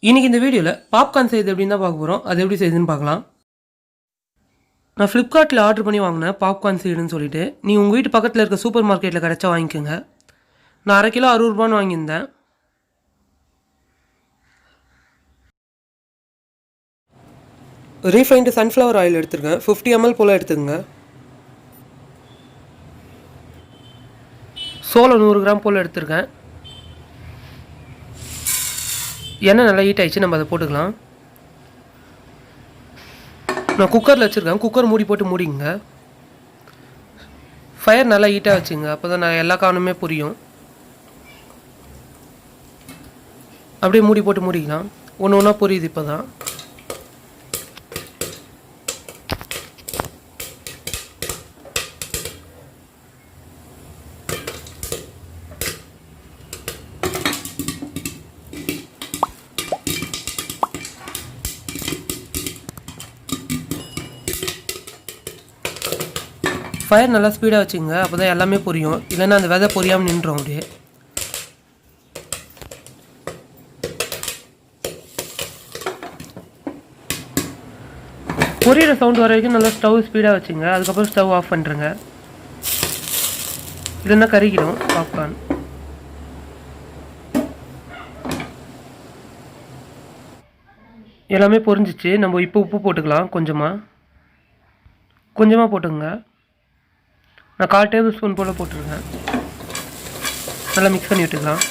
இன்றைக்கி இந்த வீடியோவில் பாப்கார்ன் செய்யுது எப்படின்னு தான் பார்க்க போகிறோம். அது எப்படி செய்யுதுன்னு பார்க்கலாம். நான் ஃப்ளிப்கார்ட்டில் ஆர்டர் பண்ணி வாங்கினேன் பாப்கார்ன் சீடுன்னு சொல்லிட்டு. நீ உங்கள் வீட்டு பக்கத்தில் இருக்க சூப்பர் மார்க்கெட்டில் கிடச்சா வாங்கிக்கோங்க. நான் 1/2 கிலோ 60 ரூபான்னு வாங்கியிருந்தேன். ரீஃபைண்டு சன்ஃப்ளவர் ஆயில் எடுத்துருக்கேன். 50 ml போல் எடுத்துக்கோங்க. சோளம் 100 கிராம் போல் எடுத்துருக்கேன். எண்ணெய் நல்லா ஹீட் ஆகிடுச்சு, நம்ம அதை போட்டுக்கலாம். நான் குக்கரில் வச்சுருக்கேன். குக்கர் மூடி போட்டு மூடிங்க. ஃபயர் நல்லா ஹீட்டாக வச்சுங்க, அப்போ தான் நான் எல்லா காரணமே புரியும். அப்படியே மூடி போட்டு மூடிக்கலாம். ஒன்று ஒன்றா புரியுது இப்போ தான். ஃபயர் நல்லா ஸ்பீடாக வச்சுங்க, அப்போ தான் எல்லாமே புரியும். இல்லைன்னா அந்த விதை பொரியாமல் நின்றோம். அப்படியே பொரியிற சவுண்ட் வர வரைக்கும் நல்லா ஸ்டவ் ஸ்பீடாக வச்சுங்க. அதுக்கப்புறம் ஸ்டவ் ஆஃப் பண்ணுறேங்க. இல்லைன்னா கருகிடும் பாப்கார்ன். எல்லாமே பொரிஞ்சிச்சு. நம்ம இப்போ உப்பு போட்டுக்கலாம். கொஞ்சமாக போட்டுங்க. நான் 1/4 டேபிள் ஸ்பூன் போல் போட்டுருக்கேன். நல்லா மிக்ஸ் பண்ணி விட்டுக்கலாம்.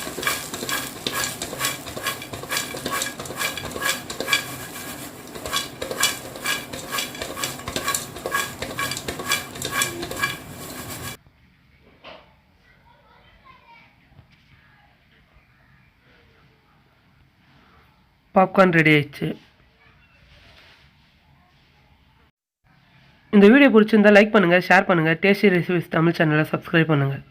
பாப்கார்ன் ரெடி ஆயிடுச்சு. இந்த வீடியோ பிடிச்சிருந்தால் லைக் பண்ணுங்கள், ஷேர் பண்ணுங்கள். டேஸ்டி ரெசிபிஸ் தமிழ் சேனலை சப்ஸ்கிரைப் பண்ணுங்கள்.